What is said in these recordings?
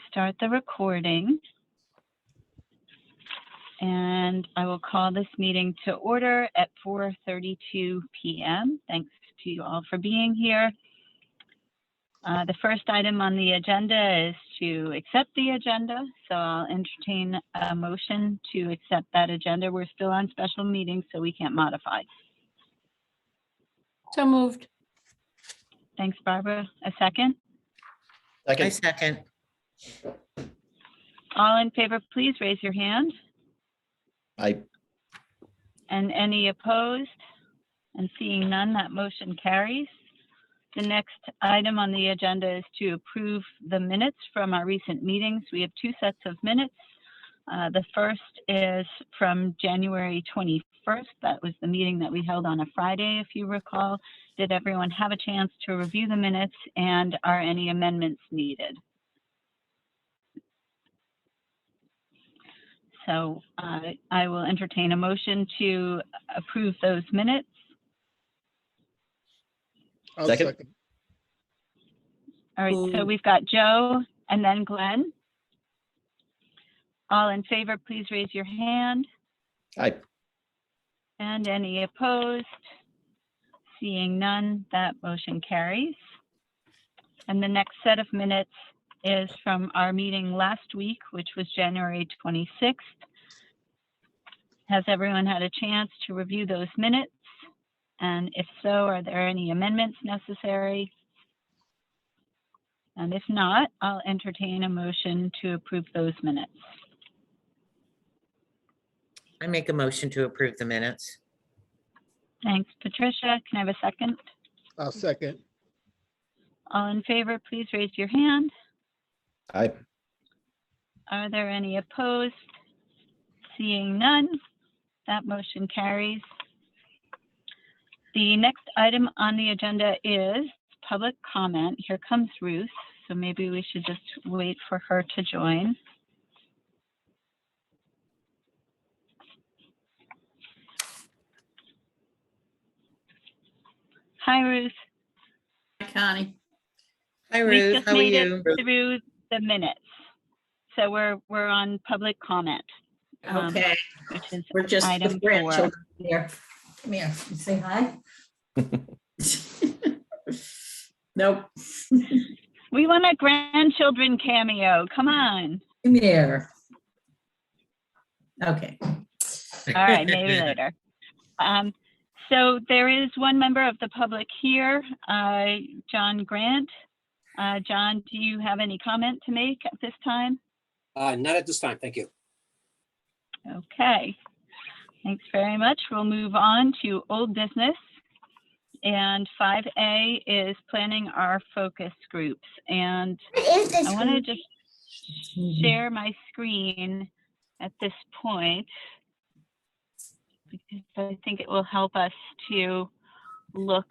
start the recording. And I will call this meeting to order at 4:32 p.m. Thanks to you all for being here. The first item on the agenda is to accept the agenda. So I'll entertain a motion to accept that agenda. We're still on special meetings, so we can't modify. So moved. Thanks, Barbara. A second? I Second. second. All in favor, please raise your hand. Aye. And any opposed? And seeing none, that motion carries. The next item on the agenda is to approve the minutes from our recent meetings. We have two sets of minutes. The first is from January 21st. That was the meeting that we held on a Friday, if you recall. Did everyone have a chance to review the minutes, and are any amendments needed? So I will entertain a motion to approve those minutes. I'll Second. second. All right, so we've got Joe and then Glenn. All in favor, please raise your hand. Aye. And any opposed? Seeing none, that motion carries. And the next set of minutes is from our meeting last week, which was January 26th. Has everyone had a chance to review those minutes? And if so, are there any amendments necessary? And if not, I'll entertain a motion to approve those minutes. I make a motion to approve the minutes. Thanks, Patricia. Can I have a second? I'll second. All in favor, please raise your hand. Aye. Are there any opposed? Seeing none, that motion carries. The next item on the agenda is public comment. Here comes Ruth, so maybe we should just wait for her to join. Hi, Ruth. Hi, Connie. Hi, We Ruth. just How are made you? it through the minutes. So we're on public comment. Okay, Which is we're just the item 4. grandchildren here. Come here, you say hi. Nope. We want a grandchildren cameo. Come on. Come here. Okay. All right, maybe later. So there is one member of the public here, John Grant. John, do you have any comment to make at this time? Not at this time, thank you. Okay, thanks very much. We'll move on to old business. And 5A is planning our focus groups. And I want to just share my screen at this point, because I think it will help us to look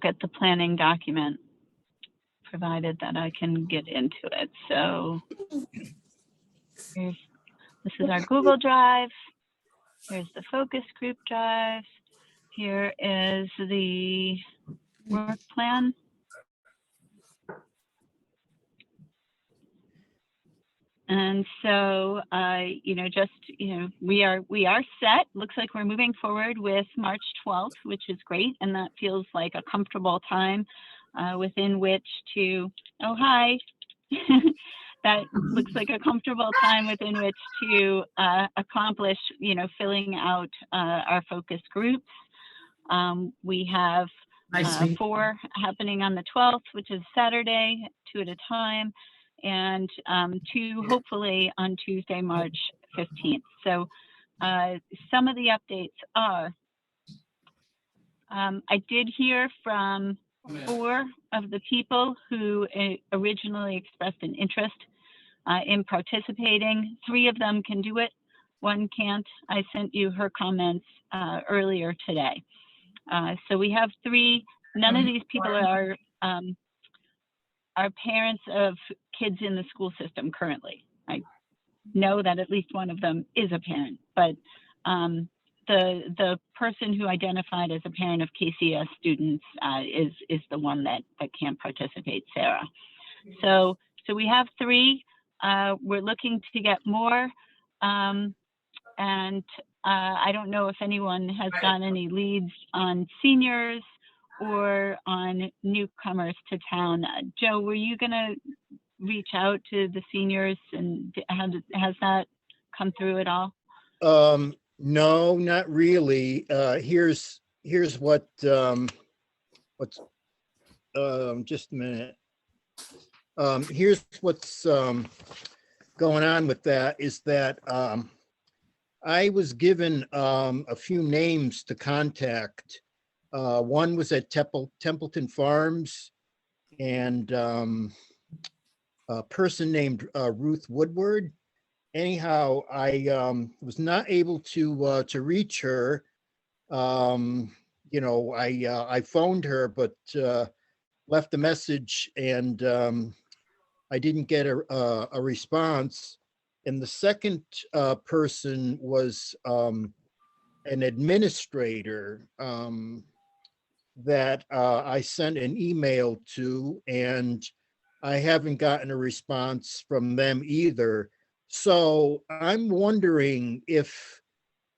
at the planning document, provided that I can get into it. So this is our Google Drive. Here's the focus group drive. Here is the work plan. And so, we are set. Looks like we're moving forward with March 12th, which is great. And that feels like a comfortable time within which to, oh, hi. That looks like a comfortable time within which to accomplish, filling out our focus groups. We have 4 happening on the 12th, which is Saturday, 2 at a time, and 2 hopefully on Tuesday, March 15th. So some of the updates are, I did hear from 4 of the people who originally expressed an interest in participating. 3 of them can do it, 1 can't. I sent you her comments earlier today. So we have 3. None of these people are parents of kids in the school system currently. I know that at least one of them is a parent, but the person who identified as a parent of KCS students is the one that can't participate, Sarah. So we have 3. We're looking to get more. And I don't know if anyone has gotten any leads on seniors or on newcomers to town. Joe, were you gonna reach out to the seniors, and has that come through at all? No, not really. Here's what, what's, just a minute. Here's what's, going on with that is that, I was given, a few names to contact. One was at Templeton Farms, and, a person named, Ruth Woodward. Anyhow, I was not able to reach her. You know, I phoned her, but left a message, and I didn't get a response. And the second person was an administrator that I sent an email to, and I haven't gotten a response from them either. So I'm wondering if,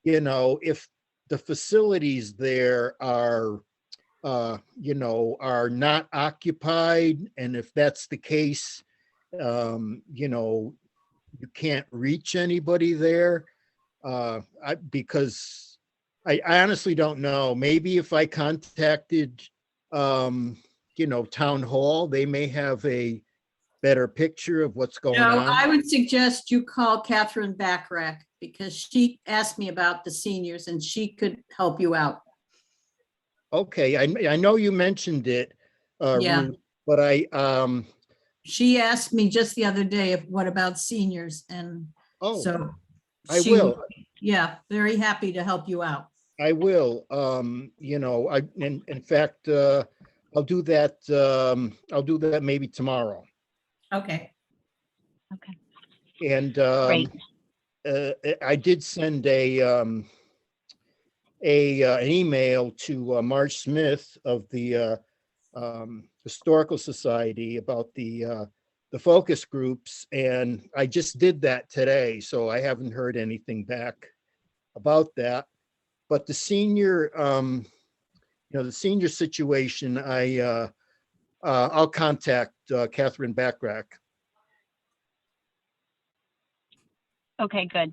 you know, if the facilities there are, you know, are not occupied, and if that's the case, you know, you can't reach anybody there. Because I honestly don't know. Maybe if I contacted, you know, town hall, they may have a better picture of what's going No, on. I would suggest you call Catherine Backrack, because she asked me about the seniors and she could help you out. Okay, I know you mentioned it, Yeah. Ruth, but She asked me just the other day of what about seniors, and oh, so. I she will. would- Yeah, very happy to help you out. I will. You know, in fact, I'll do that. I'll do that maybe tomorrow. Okay. Okay, And great. I did send an email to Marge Smith of the Historical Society about the focus groups, and I just did that today, so I haven't heard anything back about that. But the senior, you know, the senior situation, I'll contact Catherine Backrack. Okay, good.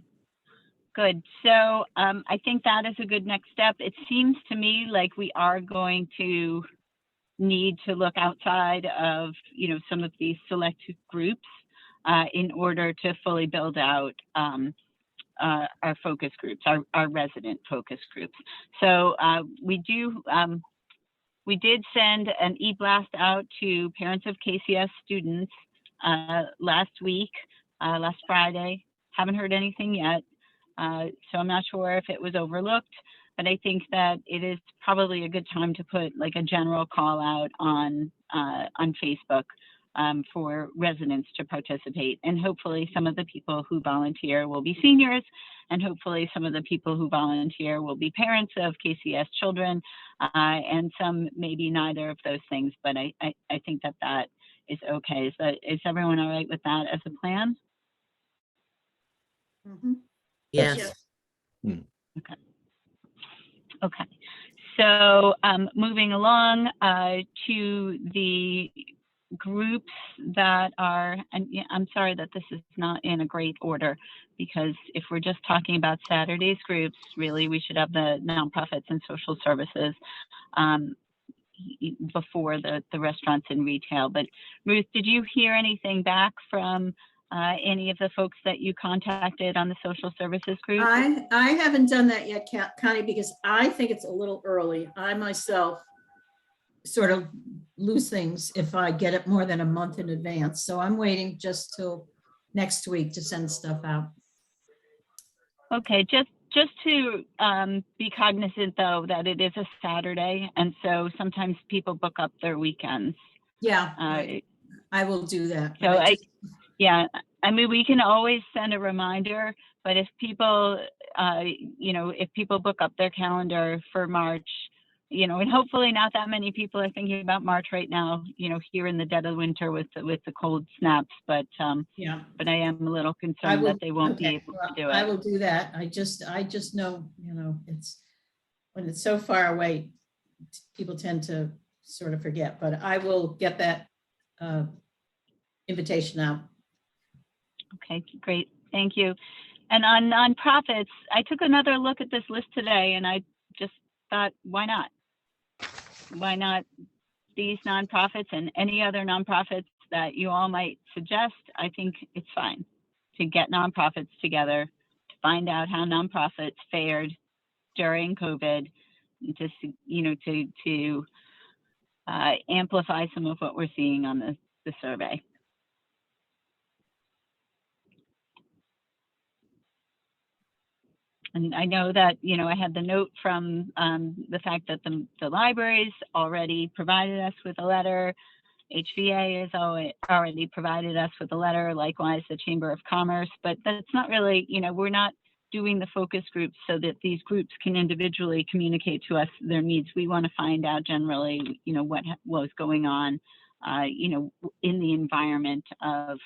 Good. So I think that is a good next step. It seems to me like we are going to need to look outside of, you know, some of these select groups in order to fully build out our focus groups, our resident focus groups. So we did send an e-blast out to parents of KCS students last week, last Friday. Haven't heard anything yet. So I'm not sure if it was overlooked, but I think that it is probably a good time to put like a general call out on Facebook for residents to participate. And hopefully some of the people who volunteer will be seniors, and hopefully some of the people who volunteer will be parents of KCS children, and some maybe neither of those things, but I think that that is okay. Is everyone all right with that as a plan? Mhm. Yes. Okay, so moving along to the groups that are, and yeah, I'm sorry that this is not in a great order, because if we're just talking about Saturdays groups, really we should have the nonprofits and social services before the restaurants and retail. But Ruth, did you hear anything back from any of the folks that you contacted on the social services group? I haven't done that yet, Connie, because I think it's a little early. I myself sort of lose things if I get it more than a month in advance. So I'm waiting just till next week to send stuff out. Okay, just to be cognizant though that it is a Saturday, and so sometimes people book up their weekends. Yeah, I will do that. So yeah, I mean, we can always send a reminder, but if people, if people book up their calendar for March, and hopefully not that many people are thinking about March right now, here in the dead of winter with the cold snaps, but Yeah. I am a little I concerned will, that they won't be okay, able well, to do I it. will do that. I just know, it's, when it's so far away, people tend to sort of forget, but I will get that invitation out. Okay, great. Thank you. And on nonprofits, I took another look at this list today and I just thought, why not? Why not these nonprofits and any other nonprofits that you all might suggest? I think it's fine to get nonprofits together, to find out how nonprofits fared during COVID, and to amplify some of what we're seeing on the survey. And I know that, I had the note from the fact that the libraries already provided us with a letter. HVA has already provided us with a letter, likewise the Chamber of Commerce, but that's not really, we're not doing the focus groups so that these groups can individually communicate to us their needs. We want to find out generally, what was going on, in the environment of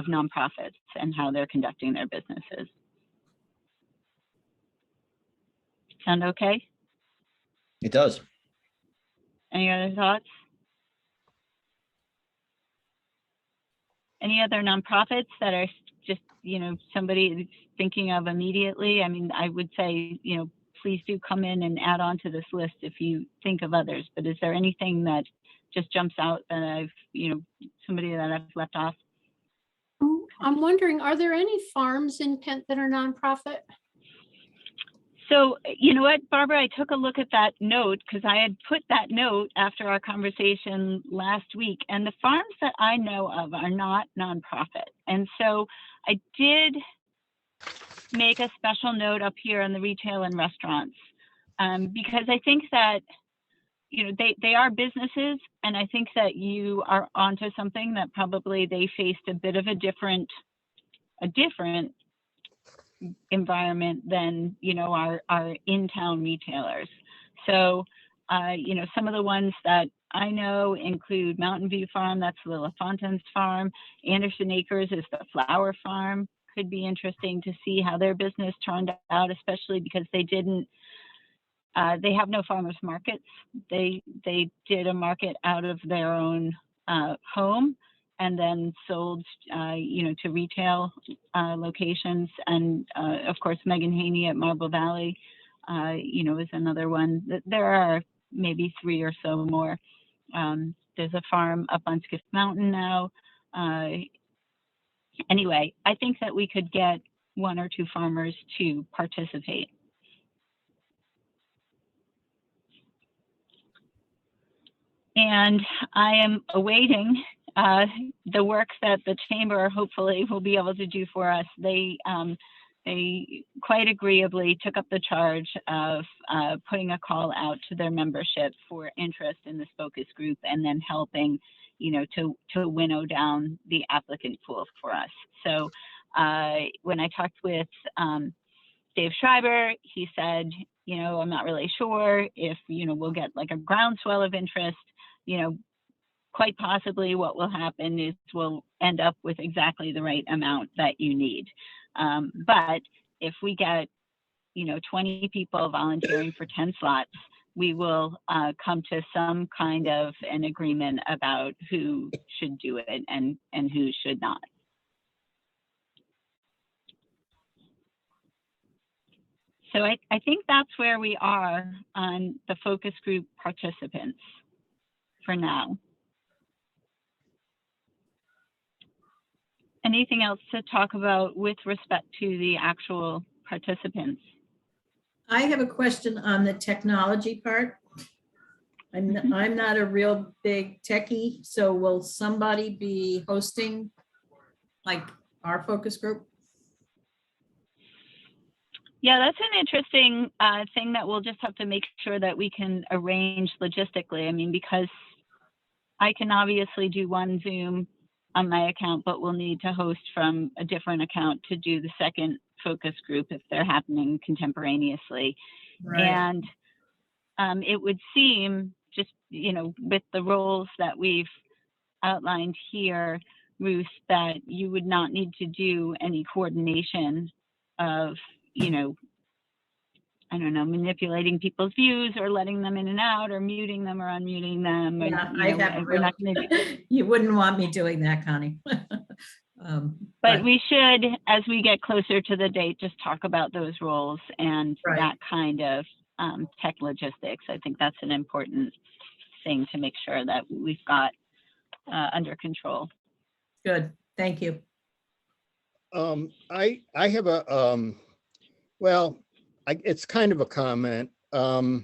nonprofits and how they're conducting their businesses. Sound okay? It does. Any other thoughts? Any other nonprofits that are just, somebody thinking of immediately? I mean, I would say, please do come in and add on to this list if you think of others. But is there anything that just jumps out that I've, somebody that I've left off? I'm wondering, are there any farms in Kent that are nonprofit? So, you know what, Barbara, I took a look at that note because I had put that note after our conversation last week, and the farms that I know of are not nonprofit. And so I did make a special note up here on the retail and restaurants because I think that, they are businesses, and I think that you are onto something that probably they faced a bit of a different environment than our in-town retailers. So some of the ones that I know include Mountain View Farm, that's Lila Fontane's farm. Anderson Acres is the flower farm. Could be interesting to see how their business turned out, especially because they have no farmers markets. They did a market out of their own home, and then sold, to retail locations. And of course, Megan Haney at Marble Valley, is another one. There are maybe 3 or so more. There's a farm up on Skiff Mountain now. Anyway, I think that we could get 1 or 2 farmers to participate. And I am awaiting the work that the chamber hopefully will be able to do for us. They quite agreeally took up the charge of putting a call out to their membership for interest in this focus group, and then helping, to winnow down the applicant pool for us. So when I talked with Dave Schreiber, he said, I'm not really sure if, we'll get like a groundswell of interest. Quite possibly what will happen is we'll end up with exactly the right amount that you need. But if we get, 20 people volunteering for 10 slots, we will come to some kind of an agreement about who should do it and who should not. So I think that's where we are on the focus group participants for now. Anything else to talk about with respect to the actual participants? I have a question on the technology part. I'm not a real big techie, so will somebody be hosting like our focus group? Yeah, that's an interesting thing that we'll just have to make sure that we can arrange logistically. I mean, because I can obviously do one Zoom on my account, but will need to host from a different account to do the second focus group if they're happening contemporaneously. Right. And it would seem, just, with the roles that we've outlined here, Ruth, that you would not need to do any coordination of, I don't know, manipulating people's views or letting them in and out or muting them or unmuting them. Yeah, And, I have and we're not going to do, you wouldn't want me doing that, Connie. but we should, as we get closer to the date, just talk about those roles and Right. that kind of tech logistics. I think that's an important thing to make sure that we've got under control. Good, thank you. I have a, it's kind of a comment. Are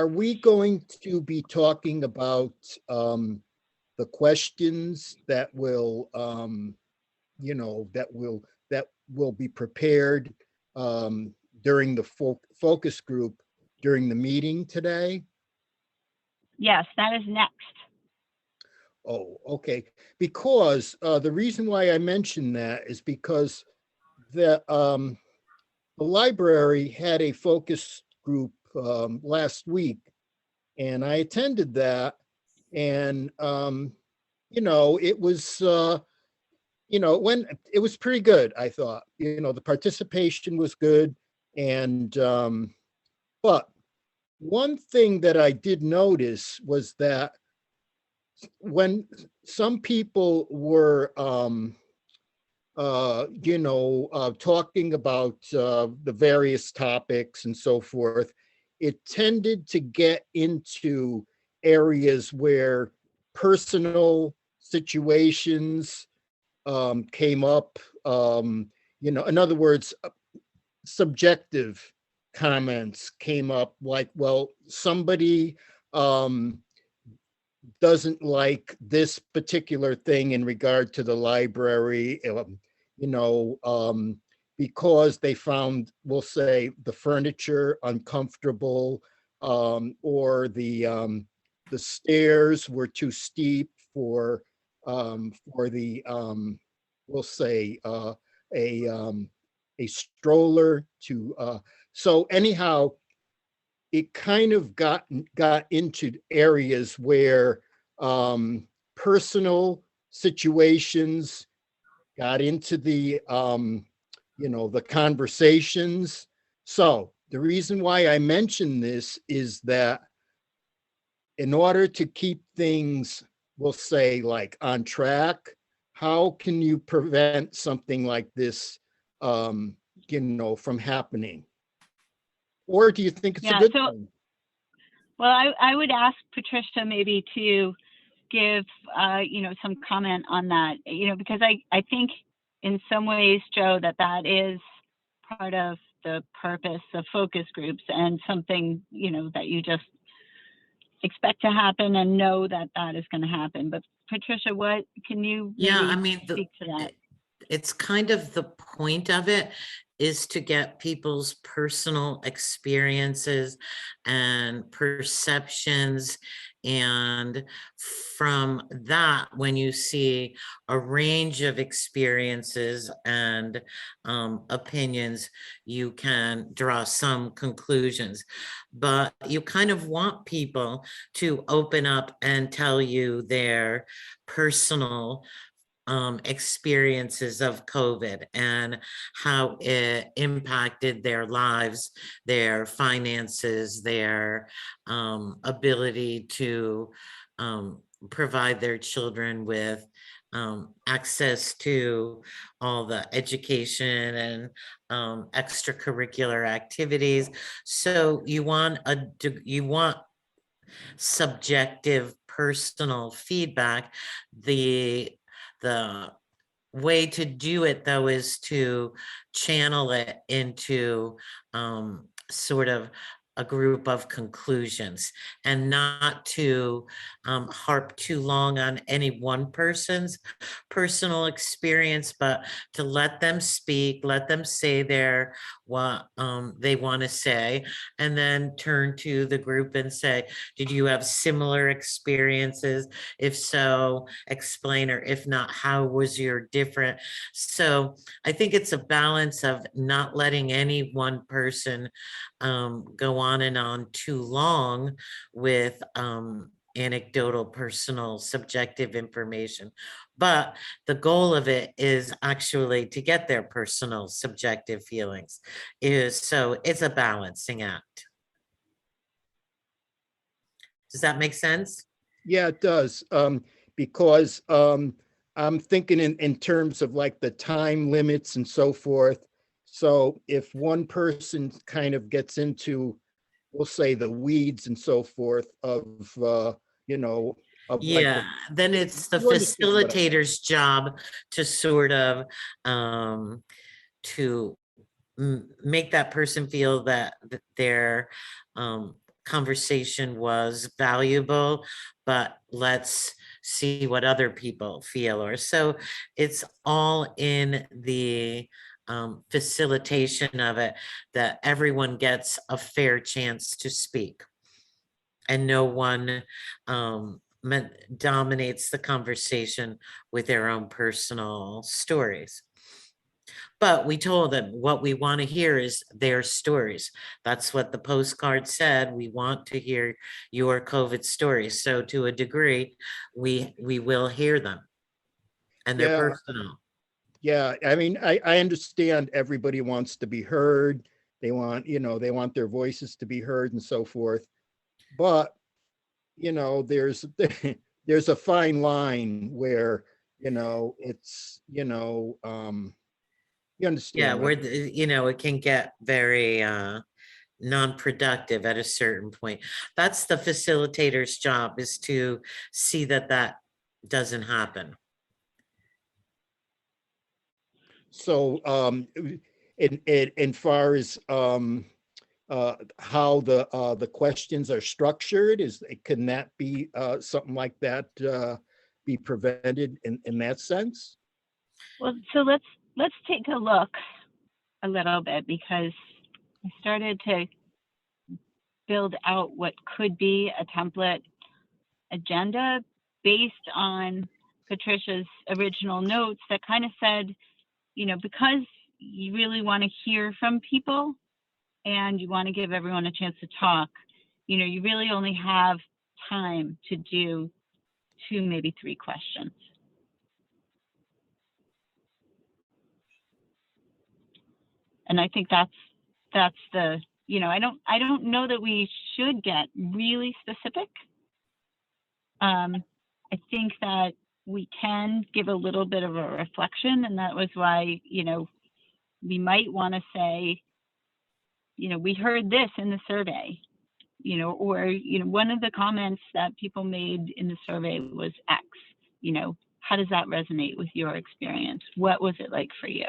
we going to be talking about the questions that will, that will be prepared during the focus group during the meeting today? Yes, that is next. Oh, okay. Because the reason why I mention that is because the library had a focus group last week, and I attended that, and it was it was pretty good. I thought, the participation was good, and but one thing that I did notice was that when some people were talking about the various topics and so forth, it tended to get into areas where personal situations came up. In other words, subjective comments came up, like, well, somebody doesn't like this particular thing in regard to the library, because they found, we'll say, the furniture uncomfortable, or the stairs were too steep for the we'll say a stroller to. So anyhow, it kind of got into areas where personal situations got into the the conversations. So the reason why I mention this is that in order to keep things, we'll say, like on track, how can you prevent something like this from happening? Or do you think it's a good thing? Well, I would ask Patricia maybe to give, some comment on that, because I think in some ways, Joe, that is part of the purpose of focus groups and something, that you just expect to happen and know that is going to happen. But Patricia, what can you speak to that? It's kind of the point of it is to get people's personal experiences and perceptions. And from that, when you see a range of experiences and opinions, you can draw some conclusions. But you kind of want people to open up and tell you their personal experiences of COVID and how it impacted their lives, their finances, their ability to provide their children with access to all the education and extracurricular activities. So you want subjective personal feedback. The way to do it, though, is to channel it into sort of a group of conclusions and not to harp too long on any one person's personal experience, but to let them speak, let them say their what they want to say, and then turn to the group and say, did you have similar experiences? If so, explain, or if not, how was your different? So I think it's a balance of not letting any one person go on and on too long with anecdotal, personal, subjective information. But the goal of it is actually to get their personal, subjective feelings. So it's a balancing act. Does that make sense? Yeah, it does. Because I'm thinking in terms of like the time limits and so forth. So if one person kind of gets into, we'll say, the weeds and so forth of, you know, of like Yeah, then it's the you understand what I- facilitator's job to sort of to make that person feel that their conversation was valuable, but let's see what other people feel. Or so it's all in the facilitation of it, that everyone gets a fair chance to speak and no one dominates the conversation with their own personal stories. But we told them what we want to hear is their stories. That's what the postcard said. We want to hear your COVID stories. So to a degree, we will hear them. And they're Yeah. personal. Yeah, I mean, I understand everybody wants to be heard. They want, they want their voices to be heard and so forth. But, there's there's a fine line where, it's, you Yeah, understand. where it can get very non-productive at a certain point. That's the facilitator's job, is to see that that doesn't happen. So, in far as how the questions are structured, can that be something like that be prevented in that sense? Well, so let's take a look a little bit, because I started to build out what could be a template agenda based on Patricia's original notes that kind of said, because you really want to hear from people and you want to give everyone a chance to talk, you really only have time to do 2, maybe 3 questions. And I think that's the, I don't know that we should get really specific. I think that we can give a little bit of a reflection, and that was why, we might want to say, we heard this in the survey, or, one of the comments that people made in the survey was X, how does that resonate with your experience? What was it like for you?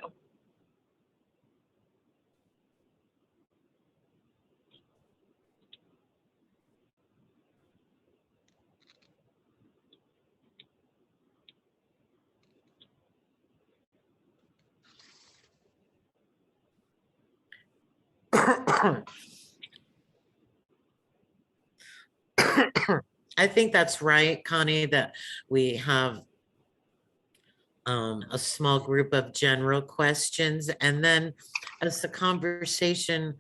I think that's right, Connie, that we have a small group of general questions, and then as the conversation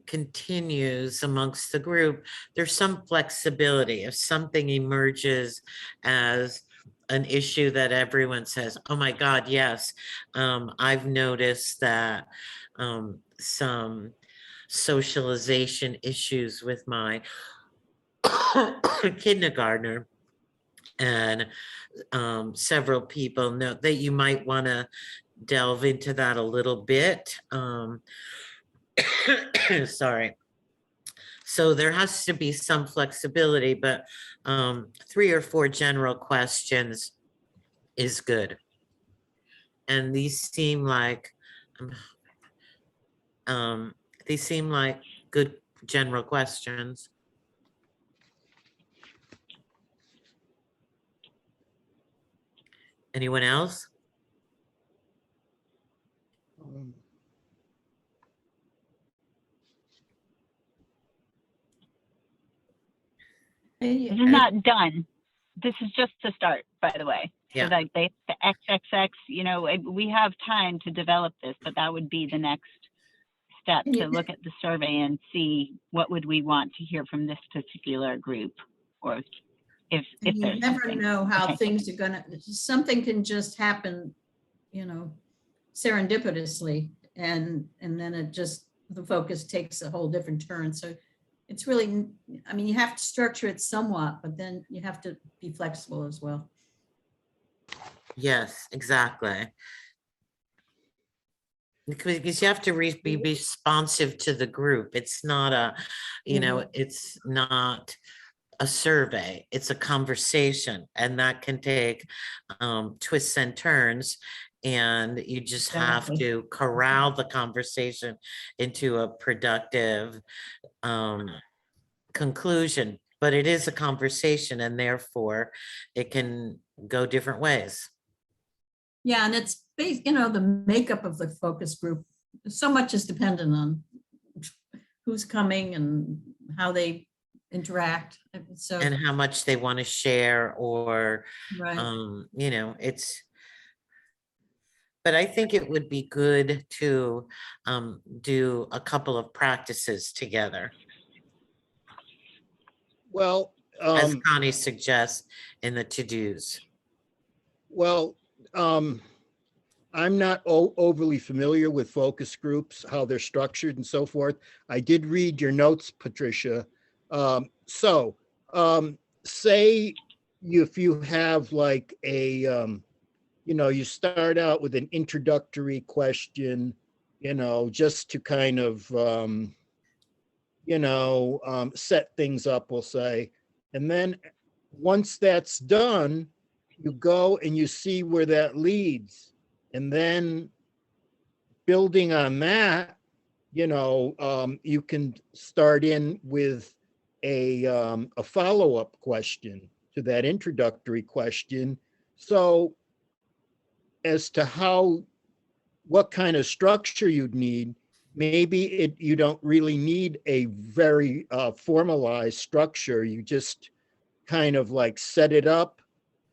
continues amongst the group, there's some flexibility. If something emerges as an issue that everyone says, oh my God, yes, I've noticed that some socialization issues with my kindergartner, and several people know that you might want to delve into that a little bit. Sorry. So there has to be some flexibility, but 3 or 4 general questions is good. And these seem like good general questions. Anyone else? This is not done. This is just the start, by the way. Yeah. So like the XXX, you know, we have time to develop this, but that would be the next step, to look at the survey and see what would we want to hear from this particular group, or if And you there's never something. know how Okay. things are gonna, something can just happen, you know, serendipitously, and then it just, the focus takes a whole different turn. So it's really, I mean, you have to structure it somewhat, but then you have to be flexible as well. Yes, exactly. Because you have to be responsive to the group. It's not a, you know, it's not a survey, it's a conversation, and that can take twists and turns. And you just have Exactly. to corral the conversation into a productive conclusion. But it is a conversation, and therefore it can go different ways. Yeah, and it's based, you know, the makeup of the focus group, so much is dependent on who's coming and how they interact. So, And how much they want to share, or right. you know, but I think it would be good to do a couple of practices together, Well, as Connie suggests in the to-dos. well, I'm not overly familiar with focus groups, how they're structured and so forth. I did read your notes, Patricia. Say if you have like a, you know, you start out with an introductory question, you know, just to kind of, you know, set things up, we'll say. And then once that's done, you go and you see where that leads. And then building on that, you know, you can start in with a follow-up question to that introductory question. So as to what kind of structure you'd need, maybe you don't really need a very formalized structure. You just kind of like set it up.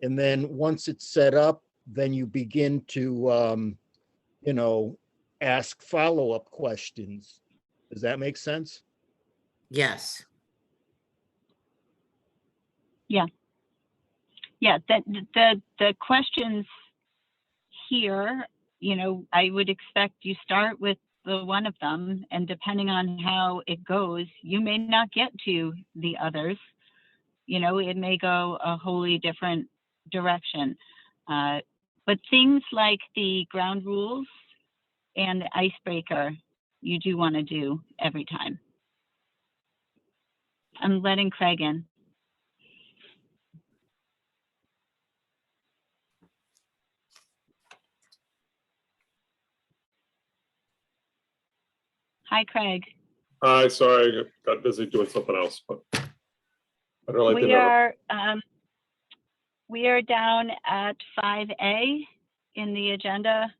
And then once it's set up, then you begin to, you know, ask follow-up questions. Does that make sense? Yes. Yeah, the questions here, you know, I would expect you start with the one of them, and depending on how it goes, you may not get to the others. You know, it may go a wholly different direction. But things like the ground rules and the icebreaker, you do want to do every time. I'm letting Craig in. Hi, Craig. Hi, sorry, I got busy doing something else, but I'd really like to know. We are down at 5A in the agenda,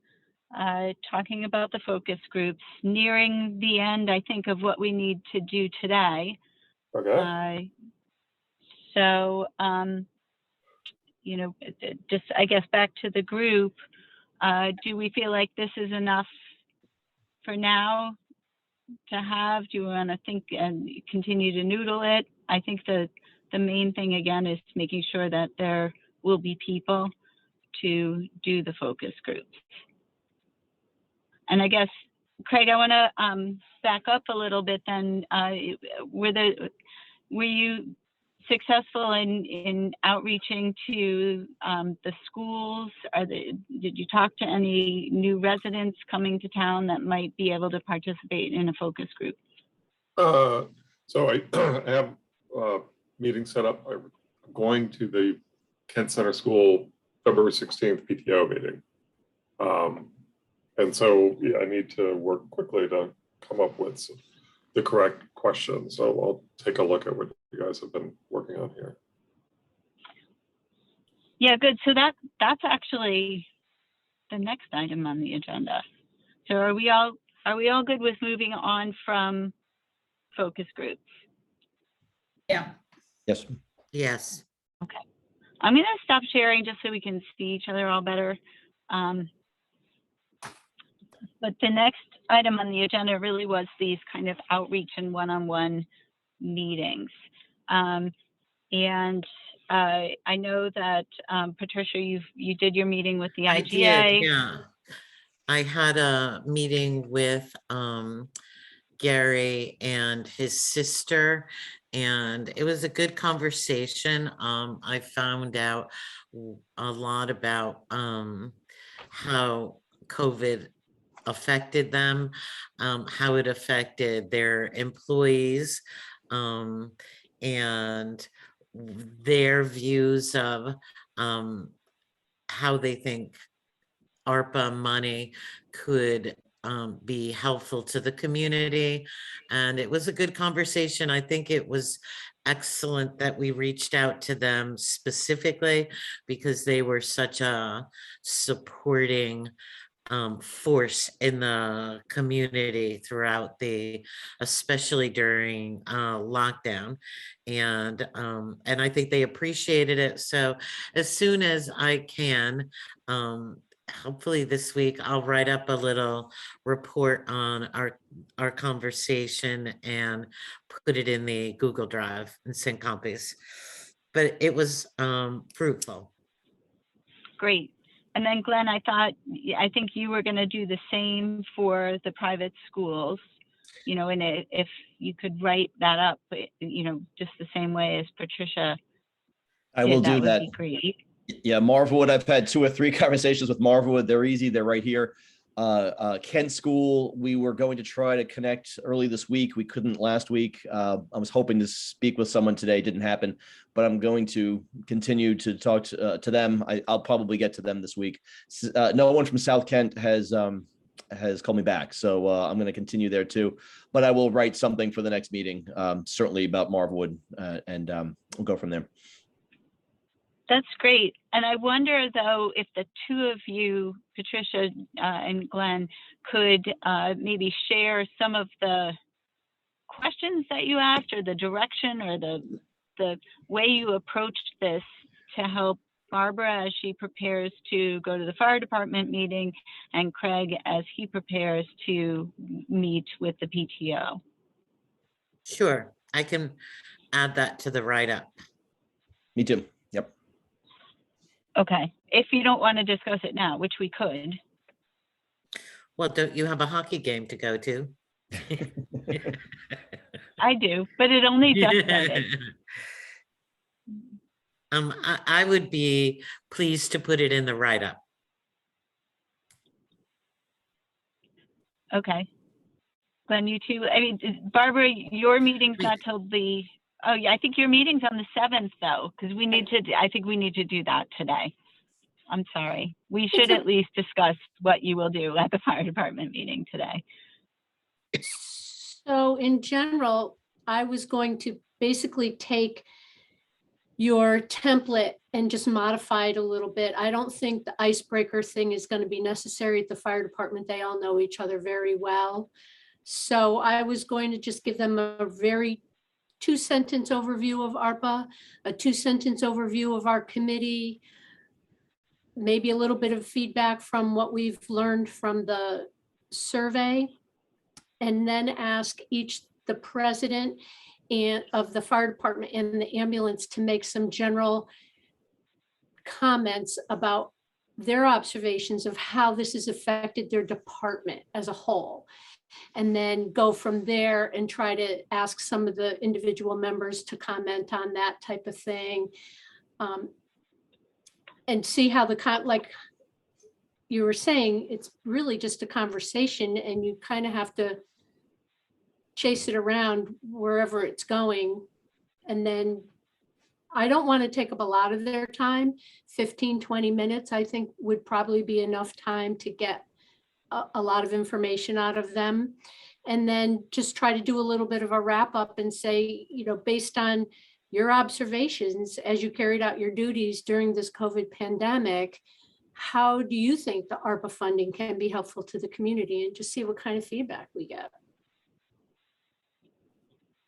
talking about the focus groups, nearing the end, I think, of what we need to do today. Okay, So, you know, just, I guess, back to the group, do we feel like this is enough for now to have? Do you want to think and continue to noodle it? I think the main thing, again, is making sure that there will be people to do the focus groups. And I guess, Craig, I want to back up a little bit then. Were you successful in outreaching to the schools? Did you talk to any new residents coming to town that might be able to participate in a focus group? so I have a meeting set up. I'm going to the Kent Center School February 16th PTO meeting. And so, yeah, I need to work quickly to come up with the correct questions. So I'll take a look at what you guys have been working on here. Yeah, good. So that's actually the next item on the agenda. So are we all good with moving on from focus groups? Yeah. Yes. Yes. I'm going to stop sharing just so we can see each other all better. But the next item on the agenda really was these kind of outreach and one-on-one meetings. And I know that Patricia, you did your meeting with the I IGA. did, yeah. I had a meeting with Gary and his sister, and it was a good conversation. I found out a lot about how COVID affected them, how it affected their employees, and their views of how they think ARPA money could be helpful to the community. And it was a good conversation. I think it was excellent that we reached out to them specifically because they were such a supporting force in the community throughout especially during lockdown. And I think they appreciated it. So as soon as I can, hopefully this week, I'll write up a little report on our conversation and put it in the Google Drive and send copies. But it was fruitful. Great. And then Glenn, I think you were going to do the same for the private schools, you know, and if you could write that up, you know, just the same way as Patricia I will do would that. be great. Yeah, Marvelwood, I've had 2 or 3 conversations with Marvelwood. They're easy. They're right here. Kent School, we were going to try to connect early this week. We couldn't last week. I was hoping to speak with someone today. Didn't happen, but I'm going to continue to talk to them. I'll probably get to them this week. No one from South Kent has called me back, so I'm going to continue there too. But I will write something for the next meeting, certainly about Marvelwood, and we'll go from there. That's great. And I wonder, though, if the two of you, Patricia and Glenn, could maybe share some of the questions that you asked or the direction or the way you approached this to help Barbara as she prepares to go to the fire department meeting and Craig as he prepares to meet with the PTO. Sure, I can add that to the write-up. Me too. Yep. Okay, if you don't want to discuss it now, which we could. Well, don't you have a hockey game to go to? I do, but it only just started. I would be pleased to put it in the write-up. Okay. Glenn, you too. I mean, Barbara, your meeting's not till oh yeah, I think your meeting's on the 7th though, because I think we need to do that today. I'm sorry. We should at least discuss what you will do at the fire department meeting today. So in general, I was going to basically take your template and just modify it a little bit. I don't think the icebreaker thing is going to be necessary at the fire department. They all know each other very well. So I was going to just give them a very 2-sentence overview of ARPA, a 2-sentence overview of our committee, maybe a little bit of feedback from what we've learned from the survey, and then ask the president and of the fire department and the ambulance to make some general comments about their observations of how this has affected their department as a whole. And then go from there and try to ask some of the individual members to comment on that type of thing. And see how like you were saying, it's really just a conversation and you kind of have to chase it around wherever it's going. And then I don't want to take up a lot of their time. 15-20 minutes, I think would probably be enough time to get a lot of information out of them. And then just try to do a little bit of a wrap up and say, you know, based on your observations as you carried out your duties during this COVID pandemic, how do you think the ARPA funding can be helpful to the community, and just see what kind of feedback we get?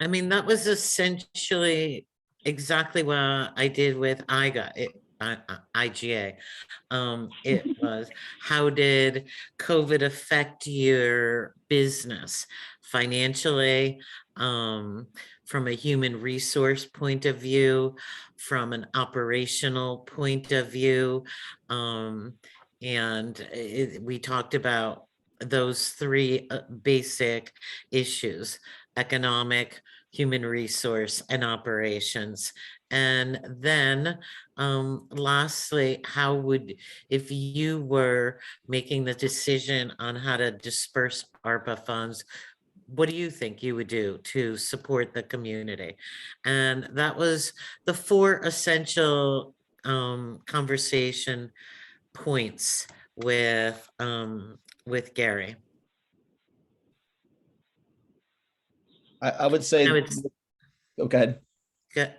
I mean, that was essentially exactly what I did with IGA. It was, how did COVID affect your business financially, from a human resource point of view, from an operational point of view? And we talked about those three basic issues: economic, human resource, and operations. And then lastly, how would, if you were making the decision on how to disperse ARPA funds, what do you think you would do to support the community? And that was the four essential conversation points with Gary. I would say, Now it's oh, go ahead. good.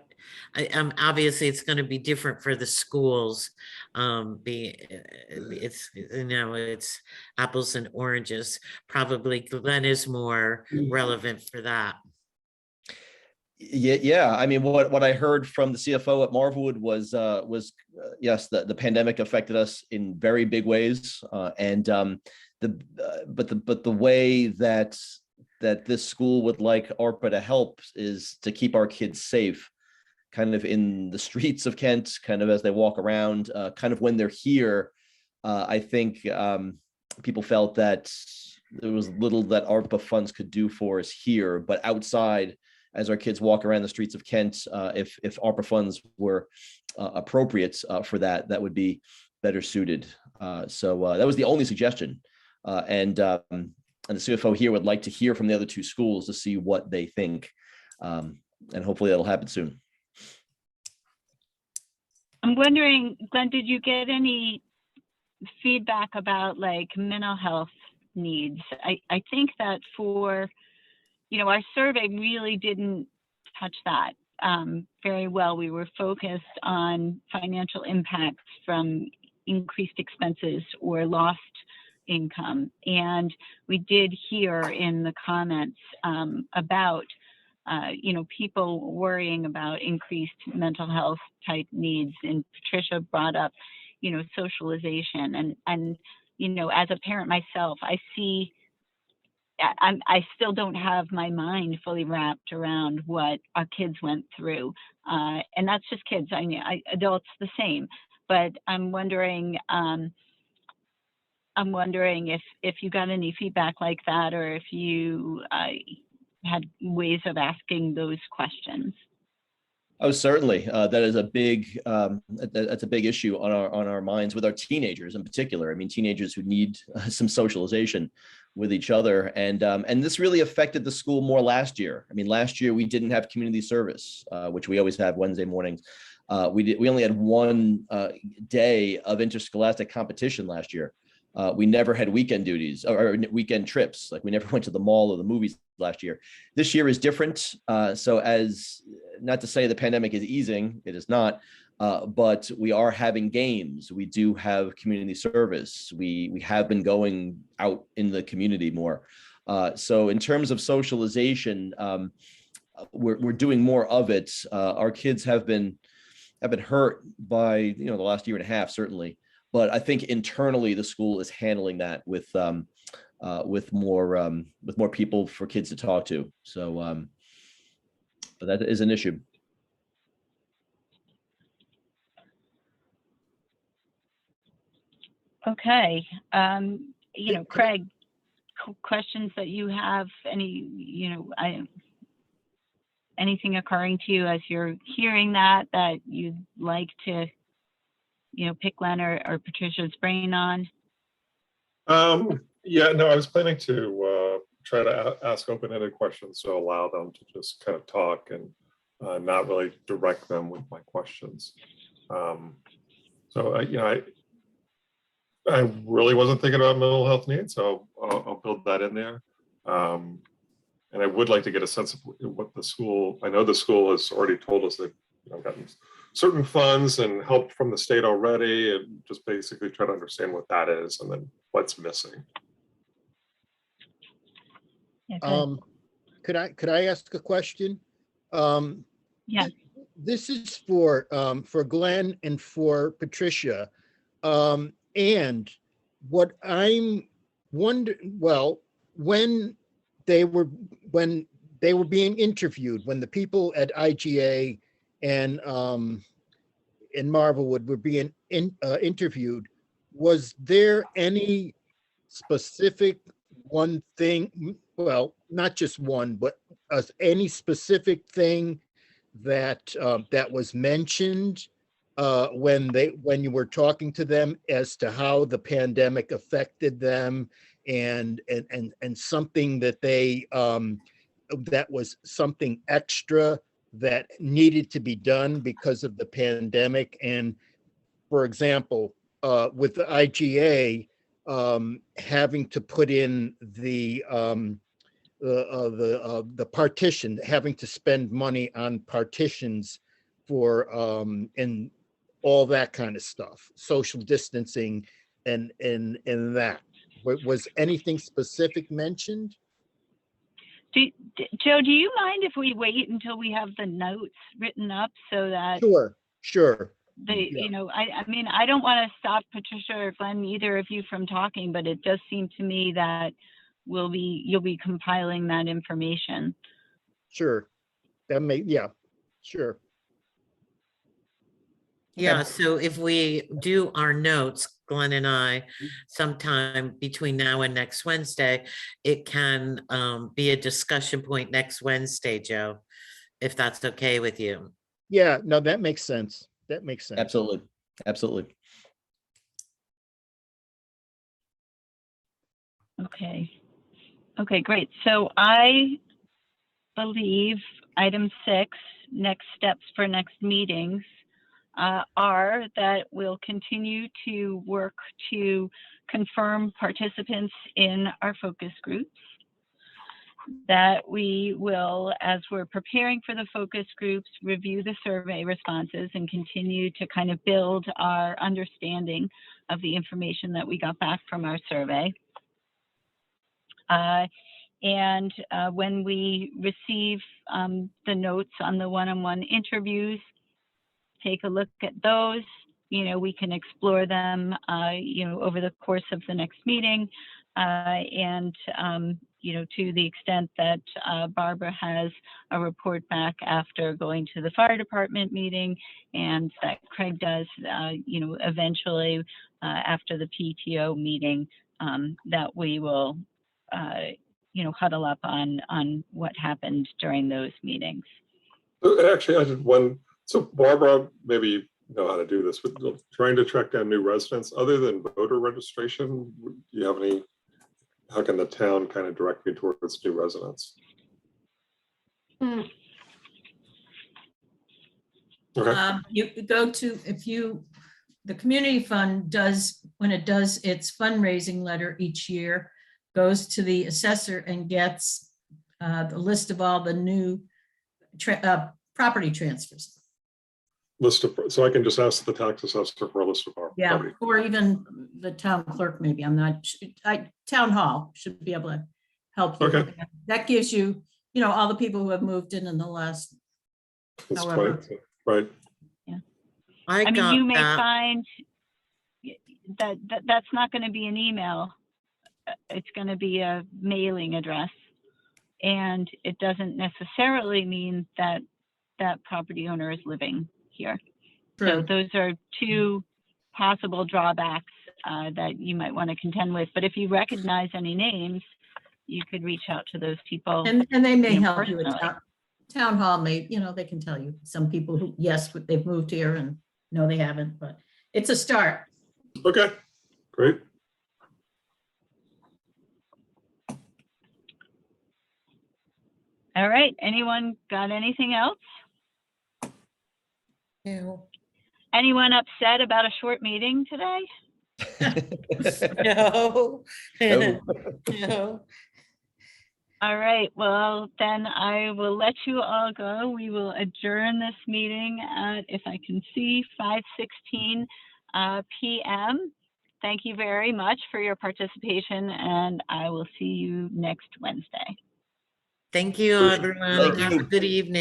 Obviously, it's going to be different for the schools. It's, it's apples and oranges. Probably Glenn is more relevant for that. Yeah. I mean, what I heard from the CFO at Marvelwood was yes, the pandemic affected us in very big ways, and but the way that this school would like ARPA to help is to keep our kids safe, kind of in the streets of Kent, kind of as they walk around, kind of when they're here. I think people felt that there was little that ARPA funds could do for us here, but outside, as our kids walk around the streets of Kent, if ARPA funds were appropriate for that, that would be better suited. So that was the only suggestion. And the CFO here would like to hear from the other two schools to see what they think. And hopefully that'll happen soon. I'm wondering, Glenn, did you get any feedback about like mental health needs? I think that for, our survey really didn't touch that very well. We were focused on financial impacts from increased expenses or lost income. And we did hear in the comments about people worrying about increased mental health type needs. And Patricia brought up, socialization. And as a parent myself, I still don't have my mind fully wrapped around what our kids went through. And that's just kids. Adults the same. But I'm wondering if you got any feedback like that, or if you had ways of asking those questions. Oh, certainly. That is a big that's a big issue on our minds with our teenagers in particular. I mean, teenagers who need some socialization with each other, and this really affected the school more last year. I mean, last year we didn't have community service, which we always have Wednesday mornings. We only had one day of interscholastic competition last year. We never had weekend duties or weekend trips. Like we never went to the mall or the movies last year. This year is different. So as not to say the pandemic is easing, it is not, but we are having games. We do have community service. We have been going out in the community more. So in terms of socialization, we're doing more of it. Our kids have been hurt by the last year and a half, certainly. But I think internally the school is handling that with more people for kids to talk to. So but that is an issue. Okay. Craig, questions that you have, anything occurring to you as you're hearing that you'd like to pick Glenn or Patricia's brain on? Yeah, no, I was planning to try to ask open-ended questions to allow them to just kind of talk and not really direct them with my questions. So I really wasn't thinking about mental health needs, so I'll build that in there. And I would like to get a sense of what the school, I know the school has already told us they've gotten certain funds and help from the state already, and just basically try to understand what that is and then what's missing. Could I ask a question? Yeah. this is for Glenn and for Patricia. And what I'm wondering, well, when they were being interviewed, when the people at IGA and Marvelwood were being interviewed, was there any specific one thing, well, not just one, but any specific thing that that was mentioned when you were talking to them as to how the pandemic affected them, and something that they that was something extra that needed to be done because of the pandemic? And for example, with the IGA having to put in the partition, having to spend money on partitions for and all that kind of stuff, social distancing and that. Was anything specific mentioned? Joe, do you mind if we wait until we have the notes written up so that Sure. they, Yeah. you know, I mean, I don't want to stop Patricia or Glenn, either of you, from talking, but it does seem to me that you'll be compiling that information. Sure. Sure. Yeah, so if we do our notes, Glenn and I, sometime between now and next Wednesday, it can be a discussion point next Wednesday, Joe, if that's okay with you. Yeah, no, that makes sense. That makes sense. Absolutely. Okay, great. So I believe item 6, next steps for next meetings, are that we'll continue to work to confirm participants in our focus groups, that we will, as we're preparing for the focus groups, review the survey responses and continue to kind of build our understanding of the information that we got back from our survey. And when we receive the notes on the one-on-one interviews, take a look at those. You know, we can explore them, you know, over the course of the next meeting. And, you know, to the extent that Barbara has a report back after going to the fire department meeting, and that Craig does, you know, eventually after the PTO meeting, that we will, you know, huddle up on what happened during those meetings. Actually, I did one. So Barbara, maybe you know how to do this, but trying to track down new residents other than voter registration, do you have any, how can the town kind of direct me towards new residents? Okay. You go to, the community fund does, when it does its fundraising letter each year, goes to the assessor and gets the list of all the new property transfers. So I can just ask the tax assessor for a list of our property. Or even the town clerk, maybe. I'm not, town hall should be able to help you. Okay. That gives you, you know, all the people who have moved in the last, That's however. right. I mean, you may that. find that that's not going to be an email. It's going to be a mailing address. And it doesn't necessarily mean that that property owner is living here. So those are two possible drawbacks that you might want to contend with. But if you recognize any names, you could reach out to those people. And they may you know, help you with personally. town hall may, you know, they can tell you some people who, yes, they've moved here and no, they haven't, but it's a start. Okay, great. All right. Anyone got anything else? No. Anyone upset about a short meeting today? No. No. No. All right. Well, then I will let you all go. We will adjourn this meeting at, if I can see, 5:16 p.m. Thank you very much for your participation, and I will see you next Wednesday. Thank you, everyone. Thank Have a you. good evening.